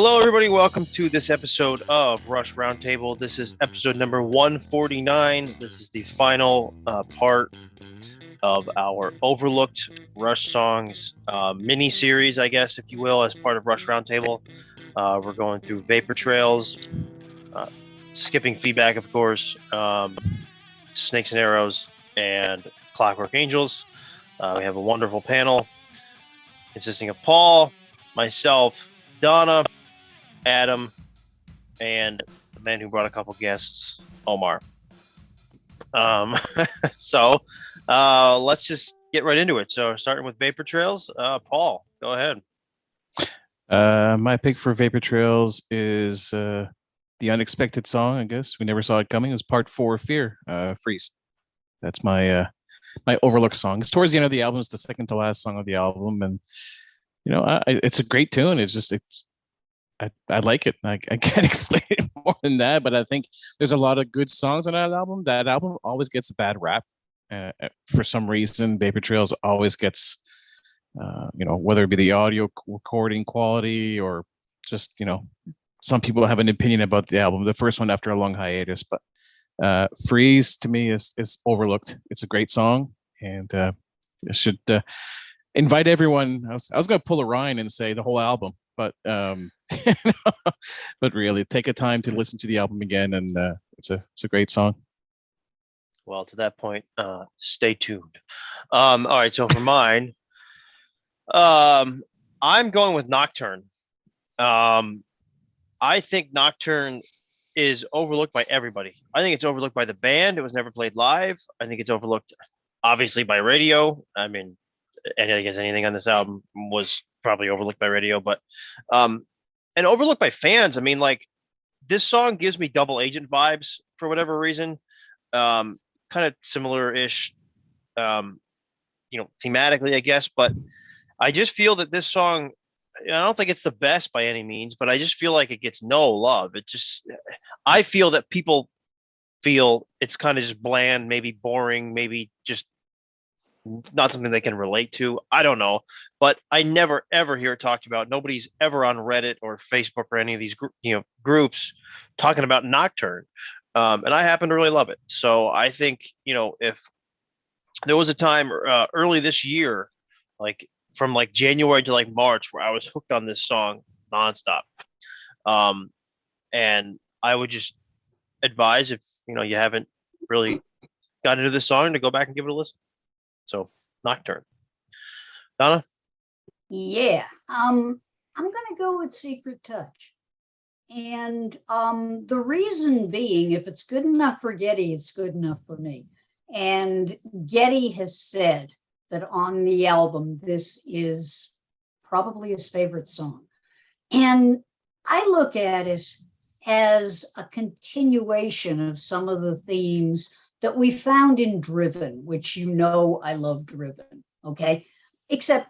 Hello, everybody. Welcome to this episode of Rush Roundtable. This is episode number 149. This is the final part of our overlooked Rush songs mini-series, I guess, if you will, as part of Rush Roundtable. We're going through Vapor Trails, skipping feedback, of course, Snakes and Arrows, and Clockwork Angels. We have a wonderful panel consisting of Paul, myself, Donna, Adam, and the man who brought a couple guests, Omar. So let's just get right into it. So starting with Vapor Trails, Paul, go ahead. My pick for Vapor Trails is the unexpected song. I guess we never saw it coming. It was part 4 of Fear, Freeze. That's my overlooked song. It's towards the end of the album. It's the second to last song of the album, and it's a great tune. I like it. I can't explain it more than that, but I think there's a lot of good songs on that album. That album always gets a bad rap. For some reason, Vapor Trails always gets, whether it be the audio recording quality or just, some people have an opinion about the album. The first one after a long hiatus, but Freeze to me is overlooked. It's a great song, and I should invite everyone. I was going to pull a Ryan and say the whole album, but but really take a time to listen to the album again, and it's a great song. Well, to that point, stay tuned. All right, so for mine, I'm going with Nocturne. I think Nocturne is overlooked by everybody. I think it's overlooked by the band. It was never played live. I think it's overlooked, obviously, by radio. I mean, and I guess anything on this album was probably overlooked by radio, but and overlooked by fans. I mean, like, this song gives me Double Agent vibes for whatever reason. Kind of similar-ish, thematically, I guess. But I just feel that this song, I don't think it's the best by any means, but I just feel like it gets no love. I feel that people feel it's kind of just bland, maybe boring, maybe just not something they can relate to. I don't know, but I never ever hear it talked about. Nobody's ever on Reddit or Facebook or any of these groups talking about Nocturne, and I happen to really love it. So I think if there was a time early this year, like from like January to like March, where I was hooked on this song nonstop, and I would just advise, if you haven't really got into this song, to go back and give it a listen. So, Nocturne. Donna? Yeah. I'm gonna go with Secret Touch. And the reason being, if it's good enough for Geddy, it's good enough for me. And Geddy has said that on the album, this is probably his favorite song. And I look at it as a continuation of some of the themes that we found in Driven, which I love Driven, okay? Except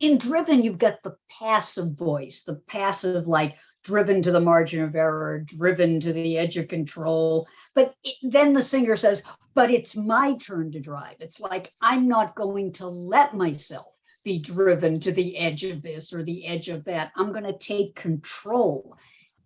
in Driven, you've got the passive voice, the passive, like, driven to the margin of error, driven to the edge of control. But then the singer says, but it's my turn to drive. It's like, I'm not going to let myself be driven to the edge of this or the edge of that. I'm going to take control.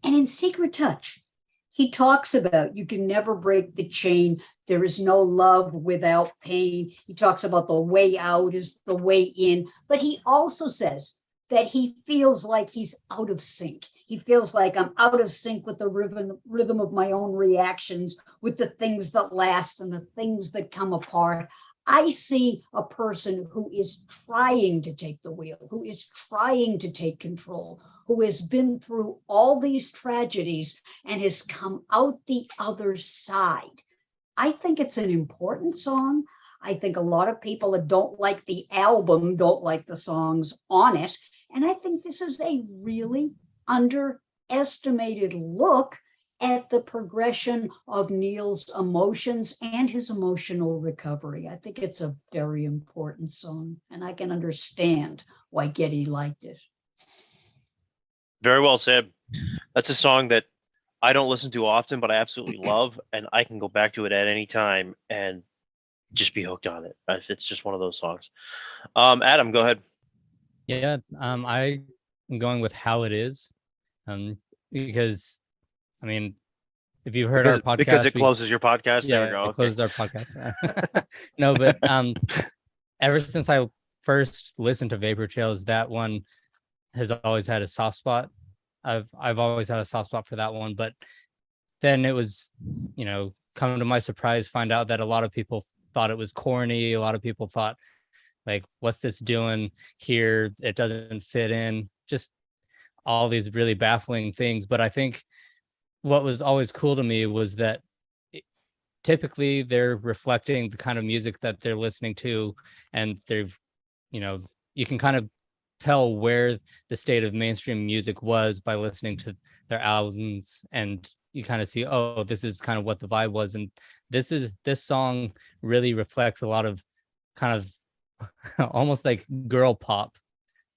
And in Secret Touch, he talks about you can never break the chain. There is no love without pain. He talks about the way out is the way in. But he also says that he feels like he's out of sync. He feels like I'm out of sync with the rhythm of my own reactions, with the things that last and the things that come apart. I see a person who is trying to take the wheel, who is trying to take control, who has been through all these tragedies and has come out the other side. I think it's an important song. I think a lot of people that don't like the album don't like the songs on it. And I think this is a really underestimated look at the progression of Neil's emotions and his emotional recovery. I think it's a very important song, and I can understand why Geddy liked it. Very well said. That's a song that I don't listen to often, but I absolutely love, and I can go back to it at any time and just be hooked on it. It's just one of those songs. Adam, go ahead. Yeah, I'm going with How It Is. Because I mean, if you heard our podcast, because it closes your podcast. Yeah, There we go. it closes our podcast. No, but ever since I first listened to Vapor Trails, that one has always had a soft spot. I've always had a soft spot for that one. But then it was, come to my surprise, find out that a lot of people thought it was corny. A lot of people thought, like, what's this doing here? It doesn't fit in. Just all these really baffling things. But I think what was always cool to me was that typically they're reflecting the kind of music that they're listening to, and you can kind of tell where the state of mainstream music was by listening to their albums, and you kind of see, oh, this is kind of what the vibe was. And this song really reflects a lot of kind of almost like girl pop,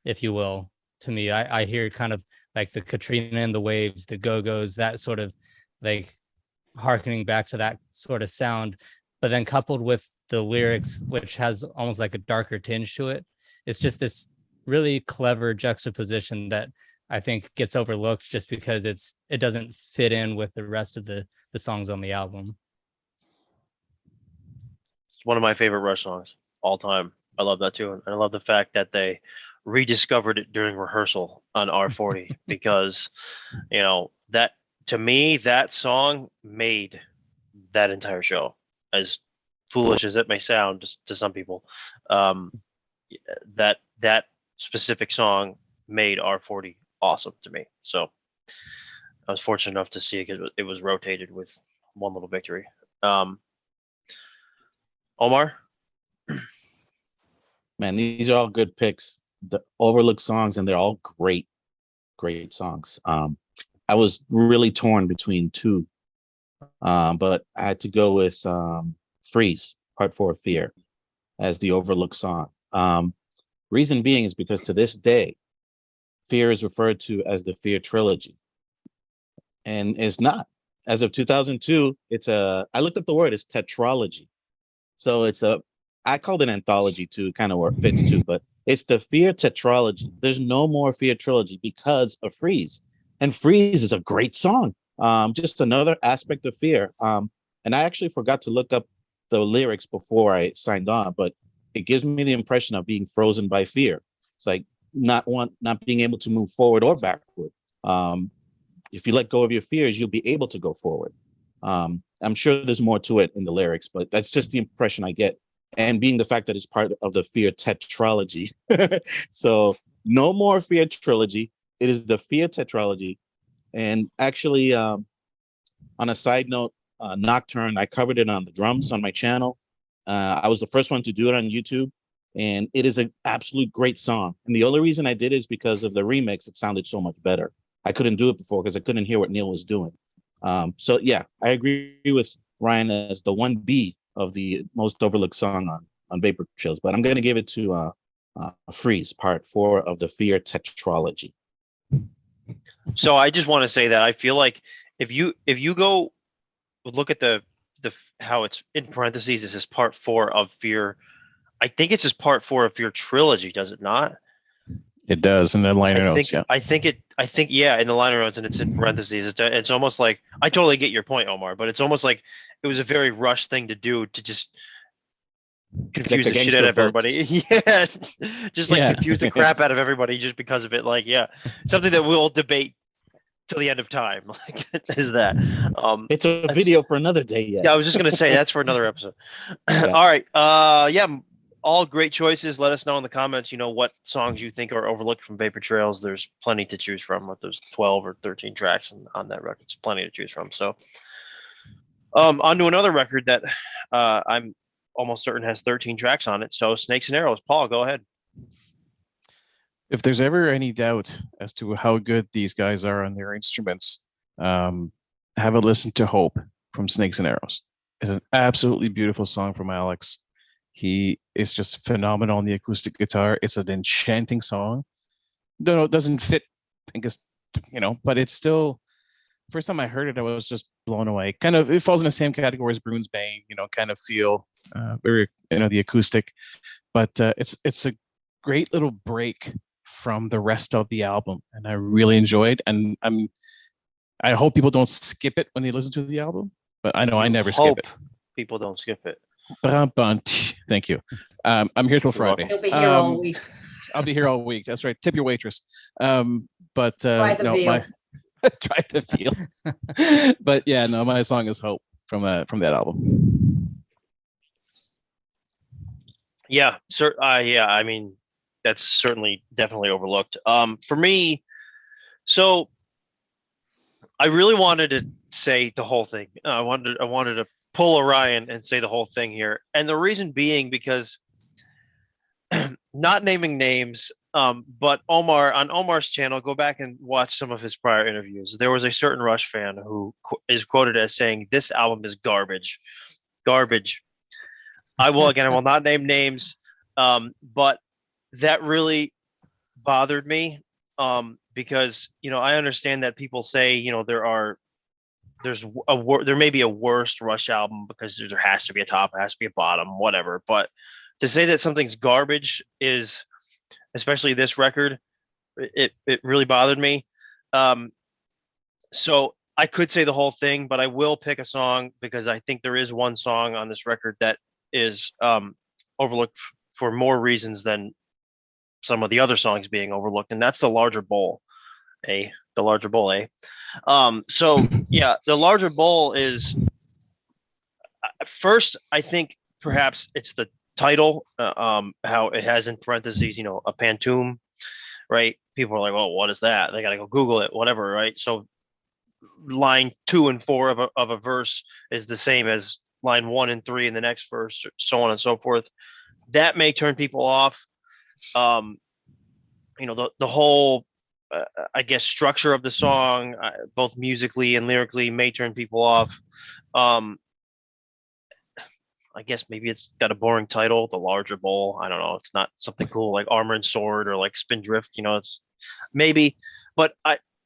if you will. To me, I hear kind of like the Katrina and the Waves, the Go-Go's, that sort of like harkening back to that sort of sound, but then coupled with the lyrics, which has almost like a darker tinge to it. It's just this really clever juxtaposition that I think gets overlooked just because it doesn't fit in with the rest of the songs on the album. It's one of my favorite Rush songs all time. I love that too. And I love the fact that they rediscovered it during rehearsal on R40 because, that, to me, that song made that entire show. As foolish as it may sound to some people, that specific song made R40 awesome to me. So I was fortunate enough to see it because it was rotated with One Little Victory. Omar? Man, these are all good picks. The overlooked songs, and they're all great songs. I was really torn between two, but I had to go with Freeze, Part 4 of Fear, as the overlooked song. Reason being is because to this day, Fear is referred to as the Fear trilogy. And it's not. As of 2002, I looked up the word, it's tetralogy. So I called it anthology too, kind of fits too, but it's the Fear tetralogy. There's no more Fear trilogy because of Freeze. And Freeze is a great song. Just another aspect of Fear. And I actually forgot to look up the lyrics before I signed on, but it gives me the impression of being frozen by fear. It's like not being able to move forward or backward. If you let go of your fears, you'll be able to go forward. I'm sure there's more to it in the lyrics, but that's just the impression I get. And being the fact that it's part of the Fear tetralogy. So no more Fear trilogy. It is the Fear tetralogy. And actually, on a side note, Nocturne, I covered it on the drums on my channel. I was the first one to do it on YouTube, and it is an absolute great song. And the only reason I did is because of the remix. It sounded so much better. I couldn't do it before because I couldn't hear what Neil was doing. So yeah, I agree with Ryan as the 1B of the most overlooked song on Vapor Trails, but I'm going to give it to Freeze, Part 4 of the Fear tetralogy. So I just want to say that I feel like if you go look at the how it's in parentheses, this is Part 4 of Fear. I think it's just Part 4 of Fear trilogy, does it not? It does in the liner notes. Yeah. I think in the liner notes, and it's in parentheses. It's almost like, I totally get your point, Omar, but it's almost like it was a very Rush thing to do, to just confuse the shit out of everybody. Yeah, just like confuse the crap out of everybody just because of it. Like, yeah, something that we'll debate till the end of time. Like, is that? It's a video for another day. Yeah, I was just gonna say that's for another episode. Yeah. All right. Yeah. All great choices. Let us know in the comments, what songs you think are overlooked from Vapor Trails. There's plenty to choose from. There's 12 or 13 tracks on that record. It's plenty to choose from. So, on to another record that I'm almost certain has 13 tracks on it. So, Snakes and Arrows. Paul, go ahead. If there's ever any doubt as to how good these guys are on their instruments, have a listen to Hope from Snakes and Arrows. It's an absolutely beautiful song from Alex. He is just phenomenal on the acoustic guitar. It's an enchanting song. No, it doesn't fit, I guess, but it's still, first time I heard it, I was just blown away. Kind of, it falls in the same category as Bruins Bane, kind of feel very, the acoustic, but it's a great little break from the rest of the album, and I really enjoyed. And I hope people don't skip it when they listen to the album, but I know I never skip it. People don't skip it. Thank you. I'm here till Friday. You'll be here all week. I'll be here all week. That's right. Tip your waitress. But Try the veal. try the veal. But yeah, no, my song is Hope from that album. Yeah, yeah. I mean, that's certainly definitely overlooked. For me, so I really wanted to say the whole thing. I wanted to pull Orion and say the whole thing here, and the reason being because not naming names, but on Omar's channel, go back and watch some of his prior interviews. There was a certain Rush fan who is quoted as saying, "This album is garbage, garbage." I will not name names, but that really bothered me, because I understand that people say there may be a worst Rush album because there has to be a top, there has to be a bottom, whatever. But to say that something's garbage is, especially this record, it really bothered me. So I could say the whole thing, but I will pick a song because I think there is one song on this record that is overlooked for more reasons than some of the other songs being overlooked, and that's The Larger Bowl. The Larger Bowl, so yeah, The Larger Bowl is first, I think perhaps it's the title, how it has in parentheses, a pantoum, right? People are like, "Oh, what is that?" They gotta go Google it, whatever, right? So line 2 and 4 of a verse is the same as line 1 and 3 in the next verse, so on and so forth. That may turn people off. The whole I guess structure of the song, both musically and lyrically, may turn people off. I guess maybe it's got a boring title, The Larger Bowl. I don't know. It's not something cool like Armor and Sword or like Spindrift. It's maybe, but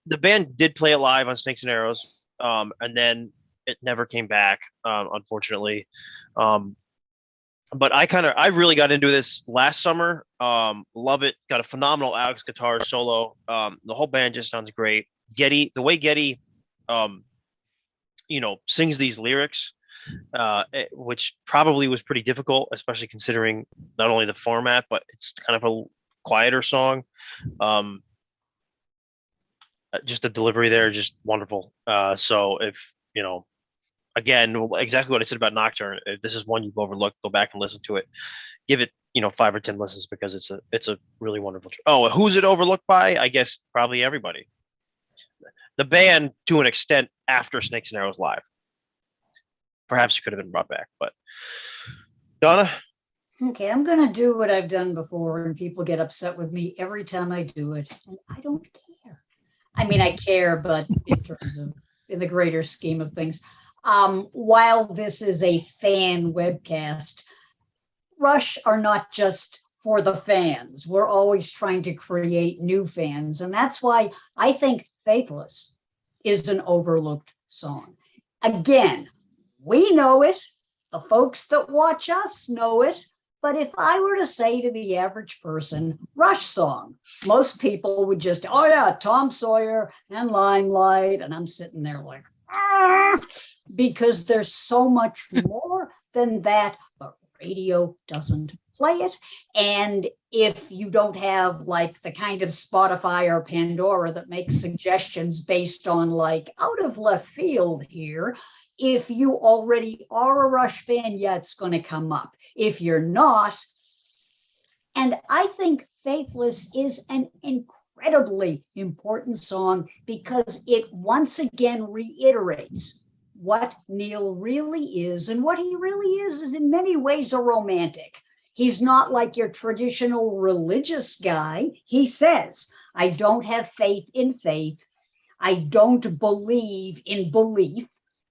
the band did play it live on Snakes and Arrows, and then it never came back, unfortunately. But I really got into this last summer. Love it. Got a phenomenal Alex guitar solo. The whole band just sounds great. The way Geddy, sings these lyrics, which probably was pretty difficult, especially considering not only the format, but it's kind of a quieter song. Just the delivery there, just wonderful. So if, again, exactly what I said about Nocturne, if this is one you've overlooked, go back and listen to it. Give it, 5 or 10 listens because it's a really wonderful. Who's it overlooked by? I guess probably everybody. The band, to an extent, after Snakes and Arrows live. Perhaps it could have been brought back, but Donna? Okay, I'm going to do what I've done before, and people get upset with me every time I do it, and I don't care. I mean, I care, but in the greater scheme of things. While this is a fan webcast, Rush are not just for the fans. We're always trying to create new fans, and that's why I think Faithless is an overlooked song. Again, we know it. The folks that watch us know it. But if I were to say to the average person, Rush song, most people would just, oh yeah, Tom Sawyer and Limelight. And I'm sitting there like, because there's so much more than that, but radio doesn't play it. And if you don't have like the kind of Spotify or Pandora that makes suggestions based on like out of left field here, if you already are a Rush fan, yeah, it's going to come up. If you're not, and I think Faithless is an incredibly important song because it once again reiterates what Neil really is. And what he really is in many ways a romantic. He's not like your traditional religious guy. He says, I don't have faith in faith. I don't believe in belief.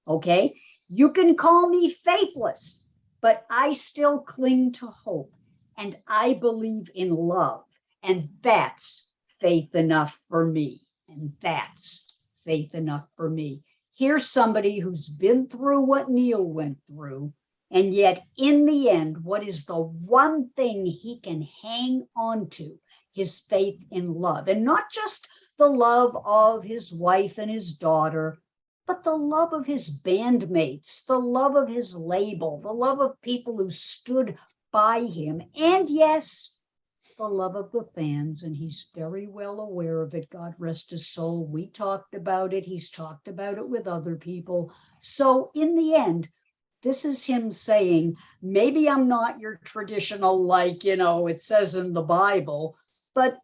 Okay, you can call me faithless, but I still cling to hope and I believe in love. And that's faith enough for me. And that's faith enough for me. Here's somebody who's been through what Neil went through. And yet in the end, what is the one thing he can hang on to his faith in love, and not just the love of his wife and his daughter, but the love of his bandmates, the love of his label, the love of people who stood by him, and yes, the love of the fans. And he's very well aware of it. God rest his soul. We talked about it. He's talked about it with other people. So in the end, this is him saying, maybe I'm not your traditional, like, it says in the Bible, but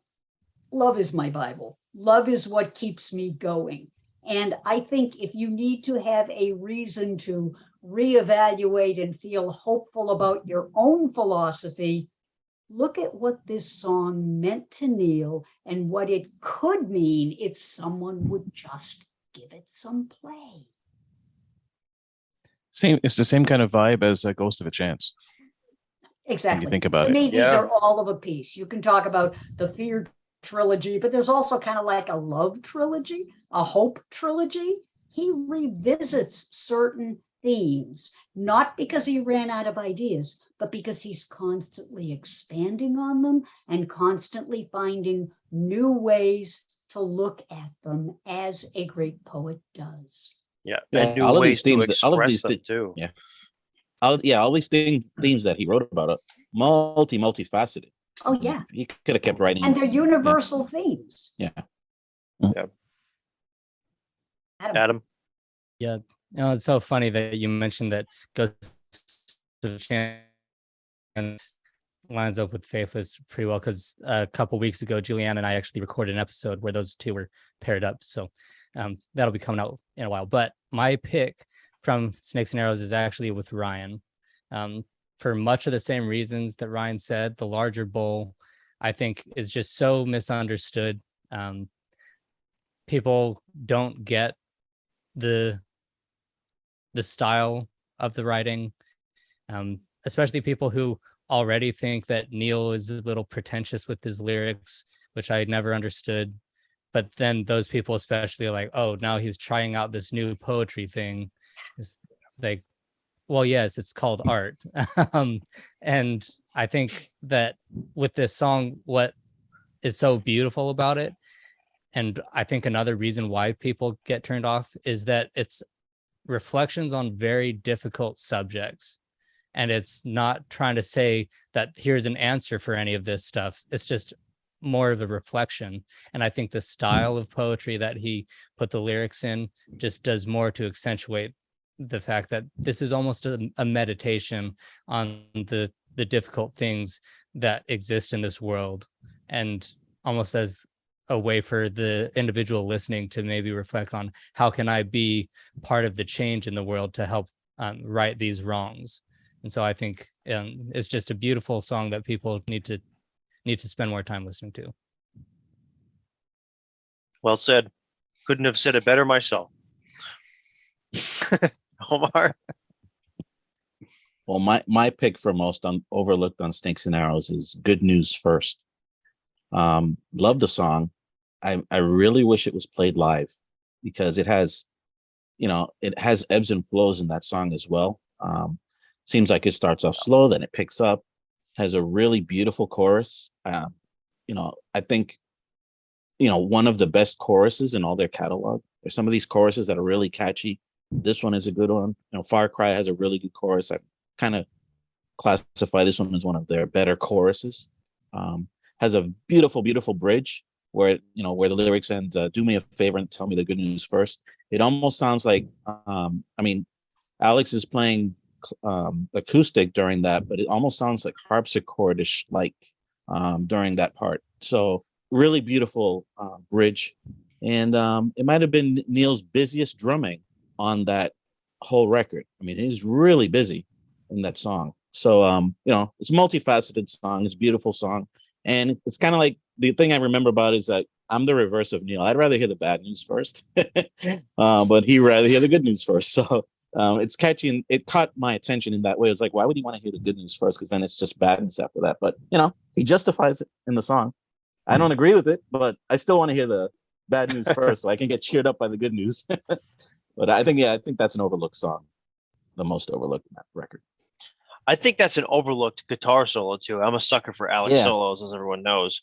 love is my Bible. Love is what keeps me going. And I think if you need to have a reason to reevaluate and feel hopeful about your own philosophy, look at what this song meant to Neil and what it could mean if someone would just give it some play. It's the same kind of vibe as a Ghost of a Chance. Exactly. think about to it. me, these Yeah. are all of a piece. You can talk about the Fear trilogy, but there's also kind of like a love trilogy, a hope trilogy. He revisits certain themes, not because he ran out of ideas, but because he's constantly expanding on them and constantly finding new ways to look at them, as a great poet does. Yeah, Yeah, and new all of these ways to themes that- all of express these them thi- too. yeah. All these themes that he wrote about are multifaceted. Oh, yeah. He could have kept writing. And they're universal themes. Yeah. Adam, It's so funny that you mentioned that Ghost of Chance lines up with Faithless pretty well, because a couple weeks ago, Julianne and I actually recorded an episode where those two were paired up. So that'll be coming out in a while. But my pick from Snakes and Arrows is actually with Ryan. For much of the same reasons that Ryan said, the larger bowl, I think, is just so misunderstood. People don't get the style of the writing, especially people who already think that Neil is a little pretentious with his lyrics, which I never understood. But then those people especially are like, oh, now he's trying out this new poetry thing. It's like, well, yes, it's called art. And I think that with this song, what is so beautiful about it, and I think another reason why people get turned off, is that it's reflections on very difficult subjects. And it's not trying to say that here's an answer for any of this stuff. It's just more of a reflection. And I think the style of poetry that he put the lyrics in just does more to accentuate the fact that this is almost a meditation on the difficult things that exist in this world, and almost as a way for the individual listening to maybe reflect on, how can I be part of the change in the world to help right these wrongs. And so I think it's just a beautiful song that people need to spend more time listening to. well said. Couldn't have said it better myself. Omar, Well, my pick for most overlooked on Snakes and Arrows is Good News First. Love the song. I really wish it was played live, because it has ebbs and flows in that song as well. Seems like it starts off slow, then it picks up, has a really beautiful chorus. I think, one of the best choruses in all their catalog. There's some of these choruses that are really catchy. This one is a good one. Far Cry has a really good chorus. I kind of classify this one as one of their better choruses. Has a beautiful, beautiful bridge where the lyrics end, do me a favor and tell me the good news first. It almost sounds like, Alex is playing acoustic during that, but it almost sounds like harpsichordish during that part. So really beautiful bridge. And it might have been Neil's busiest drumming on that whole record. I mean, he's really busy in that song. So, it's a multifaceted song. It's a beautiful song. And it's kind of like, the thing I remember about it is that I'm the reverse of Neil. I'd rather hear the bad news first, but he'd rather hear the good news first. So it's catchy, and it caught my attention in that way. It's like, why would he want to hear the good news first? Because then it's just badness after that. But, he justifies it in the song. I don't agree with it, but I still want to hear the bad news first so I can get cheered up by the good news. But I think that's an overlooked song, the most overlooked in that record. I think that's an overlooked guitar solo too. I'm a sucker for Alex Yeah. solos, as everyone knows.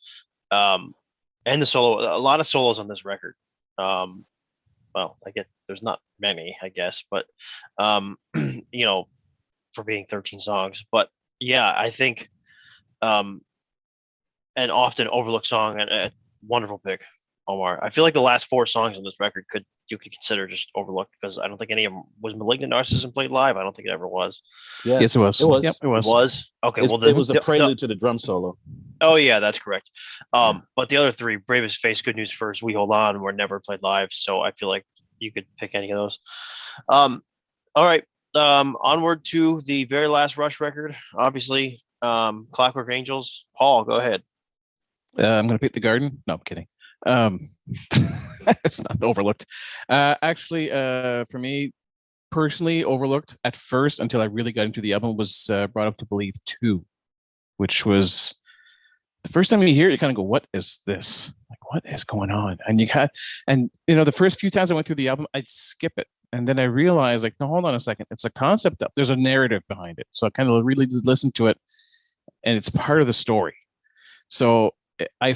And the solo, a lot of solos on this record. Well, I get there's not many, I guess, but you know, for being 13 songs. But yeah, I think an often overlooked song and a wonderful pick, Omar. I feel like the last 4 songs on this record you could consider just overlooked because I don't think any of them was Malignant Narcissism played live. I don't think it ever was. Yeah, Yes, it was. It was. Yep, it It was. was okay. Well, It was the prelude to the drum solo. oh yeah, that's correct. But the other 3, Bravest Face, Good News First, We Hold On, were never played live. So I feel like you could pick any of those. All right. Onward to the very last Rush record, obviously. Clockwork Angels. Paul, go ahead. I'm gonna pick The Garden. No, I'm kidding. It's not overlooked. Actually, for me personally, overlooked at first until I really got into the album was Brought Up to Believe 2, which was the first time you hear it, you kind of go, "What is this? Like, what is going on?" And the first few times I went through the album, I'd skip it, and then I realized, like, no, hold on a second, it's a concept. There's a narrative behind it, so I kind of really did listen to it, and it's part of the story. So I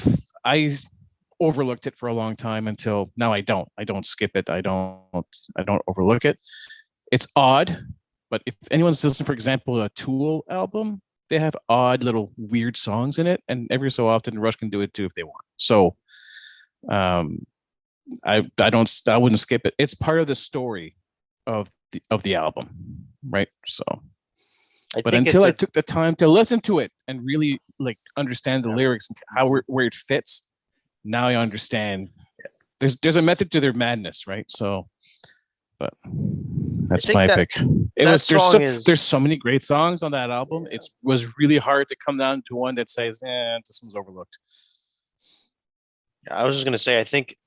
overlooked it for a long time until now. I don't skip it. I don't overlook it. It's odd, but if anyone's listening, for example, a Tool album, they have odd little weird songs in it, and every so often Rush can do it too if they want. So I wouldn't skip it. It's part of the story of the album, right? So but until I took the time to listen to it and really like understand the lyrics and how where it fits, now I understand. There's a method to their madness, right? So, but that's my pick. There's so many great songs on that album. It was really hard to come down to one that says, this one's overlooked. I was just gonna say, I think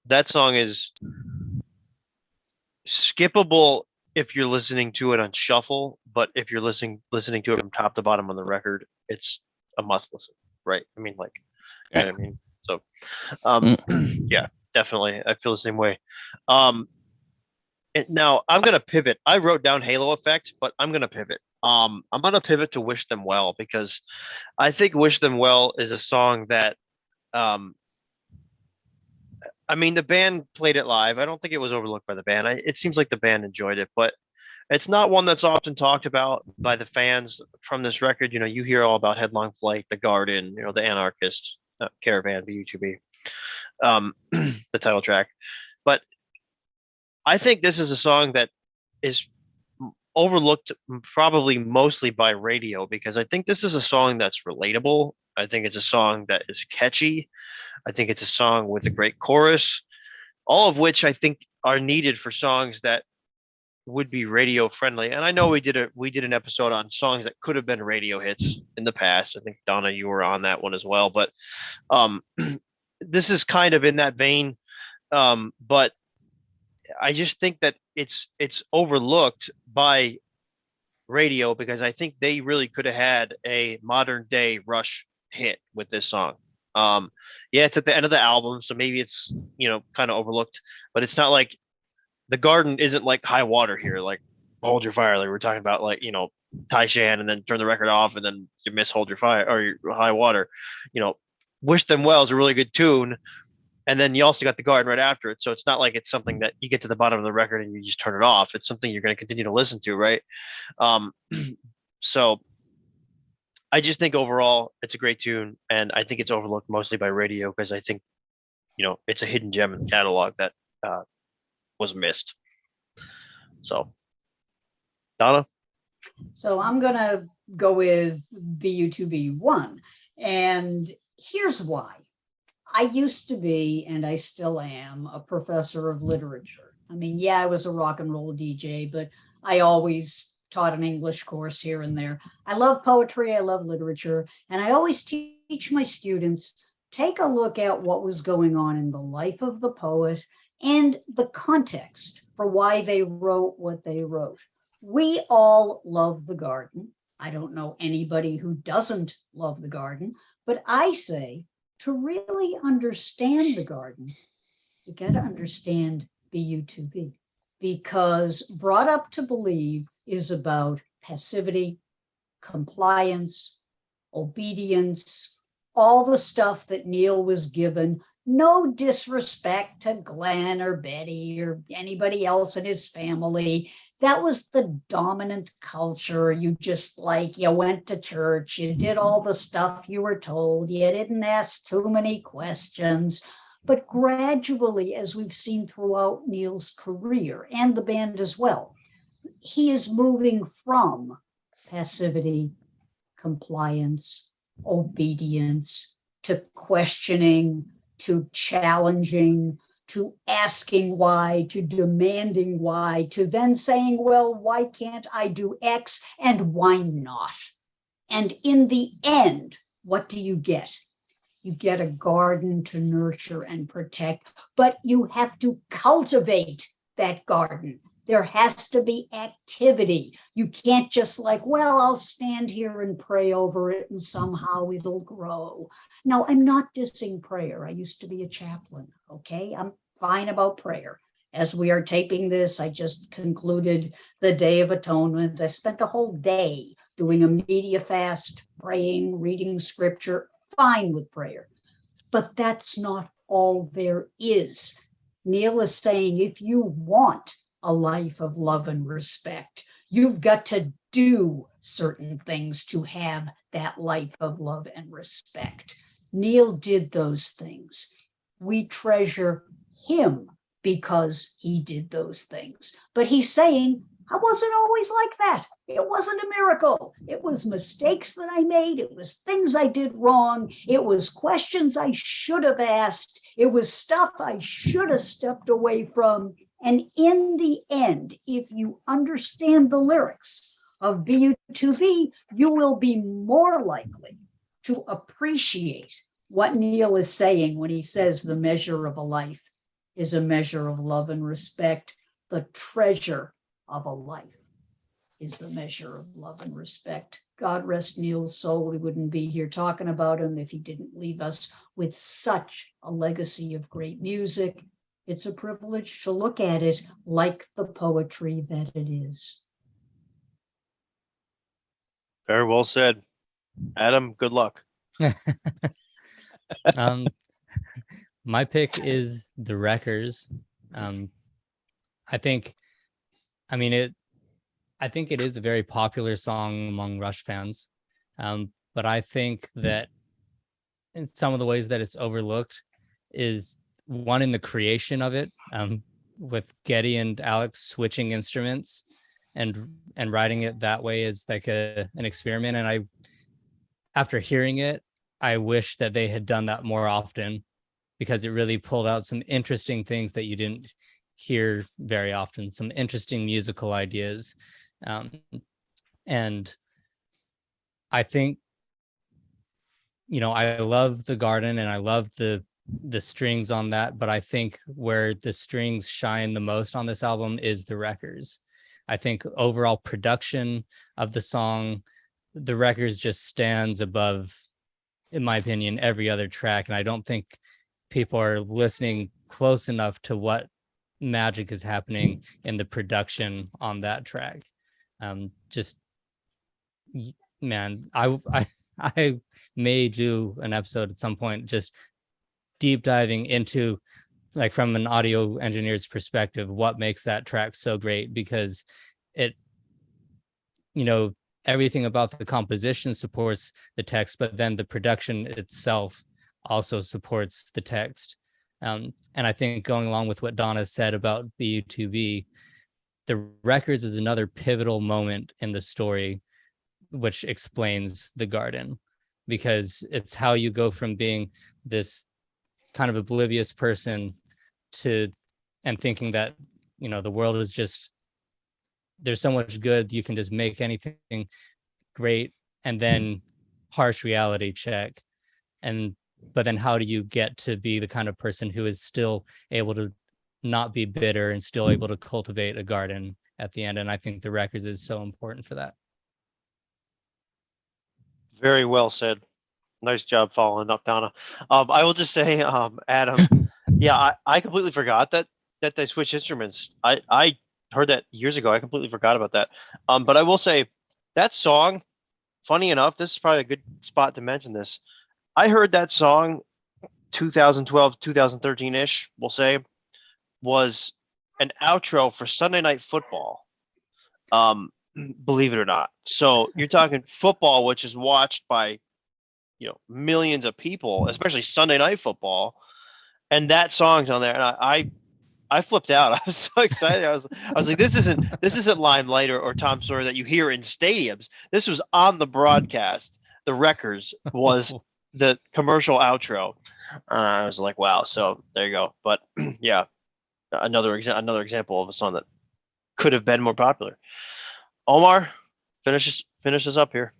that song is skippable if you're listening to it on shuffle, but if you're listening to it from top to bottom on the record, it's a must listen, right? I mean, like, you know what I mean? So, yeah, definitely, I feel the same way. Now I'm gonna pivot. I wrote down Halo Effect, but I'm gonna pivot. I'm gonna pivot to Wish Them Well because I think Wish Them Well is a song that, I mean, the band played it live. I don't think it was overlooked by the band. It seems like the band enjoyed it, but it's not one that's often talked about by the fans from this record. You know, you hear all about Headlong Flight, The Garden, The Anarchist, Caravan, BU2B, the title track. But I think this is a song that is overlooked probably mostly by radio because I think this is a song that's relatable. I think it's a song that is catchy. I think it's a song with a great chorus, all of which I think are needed for songs that would be radio friendly. And I know we did an episode on songs that could have been radio hits in the past. I think Donna, you were on that one as well. But this is kind of in that vein. But I just think that it's overlooked by radio because I think they really could have had a modern day Rush hit with this song. Yeah, it's at the end of the album, so maybe it's kind of overlooked, but it's not like The Garden isn't like high water here, like Hold Your Fire, like we're talking about, like Tai Shan and then turn the record off and then you miss Hold Your Fire or your High Water. Wish Them Well is a really good tune, and then you also got The Garden right after it, so it's not like it's something that you get to the bottom of the record and you just turn it off. It's something you're going to continue to listen to, right? So I just think overall it's a great tune, and I think it's overlooked mostly by radio because I think it's a hidden gem in the catalog that was missed. So, Donna? So I'm going to go with BU2B1. And here's why. I used to be, and I still am, a professor of literature. I mean, yeah, I was a rock and roll DJ, but I always taught an English course here and there. I love poetry, I love literature, and I always teach my students, take a look at what was going on in the life of the poet and the context for why they wrote what they wrote. We all love the garden. I don't know anybody who doesn't love the garden, but I say to really understand the garden, you got to understand BU2B, because Brought Up to Believe is about passivity, compliance, obedience, all the stuff that Neil was given. No disrespect to Glenn or Betty or anybody else in his family. That was the dominant culture. You just you went to church, you did all the stuff you were told, you didn't ask too many questions. But gradually, as we've seen throughout Neil's career and the band as well, he is moving from passivity, compliance, obedience, to questioning, to challenging, to asking why, to demanding why, to then saying, well, why can't I do X and why not? And in the end, what do you get? You get a garden to nurture and protect, but you have to cultivate that garden. There has to be activity. You can't just well, I'll stand here and pray over it and somehow it'll grow. Now, I'm not dissing prayer. I used to be a chaplain, okay? I'm fine about prayer. As we are taping this, I just concluded the Day of Atonement. I spent a whole day doing a media fast, praying, reading scripture, fine with prayer. But that's not all there is. Neil is saying if you want a life of love and respect, you've got to do certain things to have that life of love and respect. Neil did those things. We treasure him because he did those things. But he's saying, I wasn't always like that. It wasn't a miracle. It was mistakes that I made. It was things I did wrong. It was questions I should have asked. It was stuff I should have stepped away from. And in the end, if you understand the lyrics of BU2B, you will be more likely to appreciate what Neil is saying when he says the measure of a life is a measure of love and respect. The treasure of a life is the measure of love and respect. God rest Neil's soul. We wouldn't be here talking about him if he didn't leave us with such a legacy of great music. It's a privilege to look at it like the poetry that it is. Very well said. Adam, good luck. My pick is The Wreckers. I think it is a very popular song among Rush fans. But I think that in some of the ways that it's overlooked is one in the creation of it, with Geddy and Alex switching instruments and writing it that way is like an experiment. And after hearing it, I wish that they had done that more often, because it really pulled out some interesting things that you didn't hear very often, some interesting musical ideas. And I think, I love the garden and I love the strings on that, but I think where the strings shine the most on this album is the Wreckers. I think overall production of the song, the Wreckers just stands above, in my opinion, every other track. And I don't think people are listening close enough to what magic is happening in the production on that track. Man, I may do an episode at some point just deep diving into, like, from an audio engineer's perspective, what makes that track so great, because it, everything about the composition supports the text, but then the production itself also supports the text. And I think, going along with what Donna said about BU2B, the Wreckers is another pivotal moment in the story, which explains the garden, because it's how you go from being this kind of oblivious person and thinking that, the world is just, there's so much good, you can just make anything great, and then harsh reality check. But then how do you get to be the kind of person who is still able to not be bitter and still able to cultivate a garden at the end? And I think the Wreckers is so important for that. Very well said. Nice job following up, Donna. I will just say, Adam, yeah, I completely forgot that they switch instruments. I heard that years ago. I completely forgot about that. But I will say that song, funny enough, this is probably a good spot to mention this. I heard that song 2012, 2013 ish, we'll say, was an outro for Sunday Night Football. Believe it or not. So you're talking football, which is watched by millions of people, especially Sunday Night Football, and that song's on there, and I flipped out. I was so excited. I was like, this isn't Limelight or Tom Sawyer that you hear in stadiums. This was on the broadcast. The records was the commercial outro. I was like, wow. So there you go. But yeah, another example of a song that could have been more popular. Omar, finish us up here.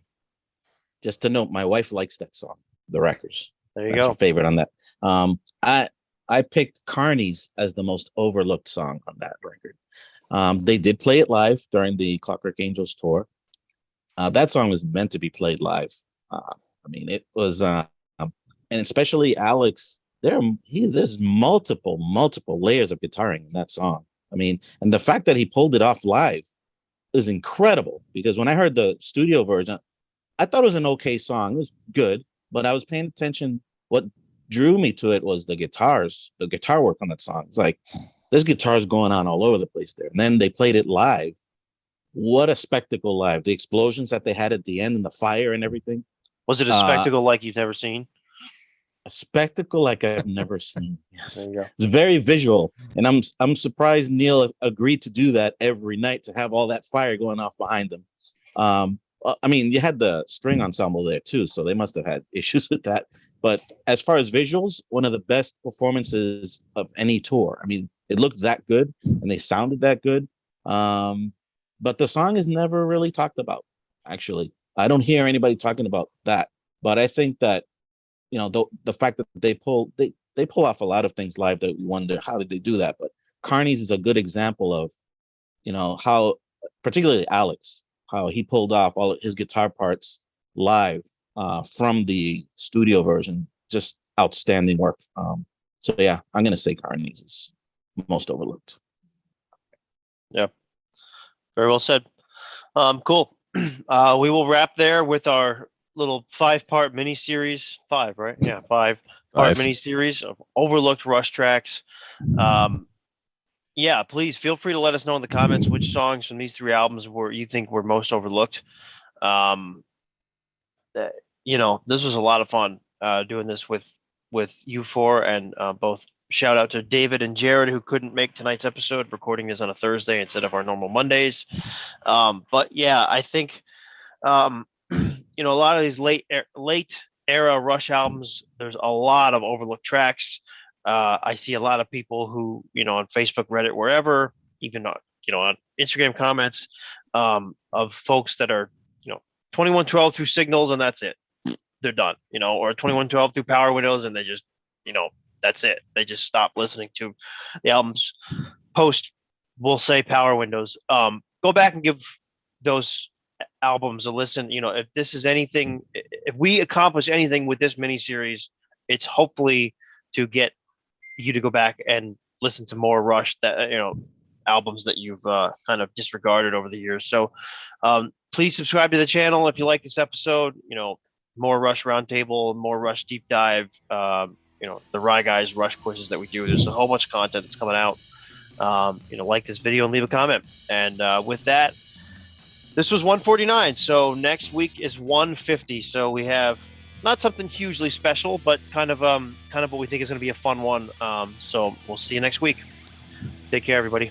Just to note, my wife likes that song, The Wreckers. There you That's go. her favorite on that. I picked Carney's as the most overlooked song on that record. They did play it live during the Clockwork Angels tour. That song was meant to be played live. I mean, it was, and especially Alex. There's multiple layers of guitaring in that song. I mean, and the fact that he pulled it off live is incredible, because when I heard the studio version, I thought it was an okay song. It was good, but I was paying attention. What drew me to it was the guitar work on that song. It's like, there's guitars going on all over the place there. And then they played it live. What a spectacle live. The explosions that they had at the end and the fire and everything. Was it a spectacle like you've never seen? A spectacle like I've never seen. Yes. There you go. It's very visual. And I'm surprised Neil agreed to do that every night, to have all that fire going off behind them. I mean, you had the string ensemble there too, so they must have had issues with that. But as far as visuals, one of the best performances of any tour. I mean, it looked that good and they sounded that good. But the song is never really talked about, actually. I don't hear anybody talking about that. But I think that, the fact that they pull off a lot of things live that we wonder, how did they do that? But Carney's is a good example of, how, particularly Alex, how he pulled off all of his guitar parts live from the studio version. Just outstanding work. So yeah, I'm gonna say Carney's is most overlooked. Yeah, very well said. Cool. We will wrap there with our little 5-part mini series. 5, right? Yeah, 5-part mini series of overlooked Rush tracks. Yeah, please feel free to let us know in the comments which songs from these 3 albums you think were most overlooked. This was a lot of fun doing this with you 4, and both shout out to David and Jared, who couldn't make tonight's episode, recording this on a Thursday instead of our normal Mondays. But yeah, I think a lot of these late era Rush albums, there's a lot of overlooked tracks. I see a lot of people who, on Facebook, Reddit, wherever, even on Instagram comments, of folks that are, 2112 through Signals, and that's it. They're done, or 2112 through Power Windows, and they just, that's it. They just stop listening to the albums post, we'll say, Power Windows. Go back and give those albums a listen. If this is anything, if we accomplish anything with this miniseries, it's hopefully to get you to go back and listen to more Rush, that albums that you've kind of disregarded over the years. So please subscribe to the channel if you like this episode. More Rush Roundtable, more Rush Deep Dive, the Rye Guys Rush quizzes that we do. There's a whole bunch of content that's coming out. Like this video and leave a comment. And with that, this was 149. So next week is 150. So we have not something hugely special, but kind of what we think is going to be a fun one. So we'll see you next week. Take care, everybody.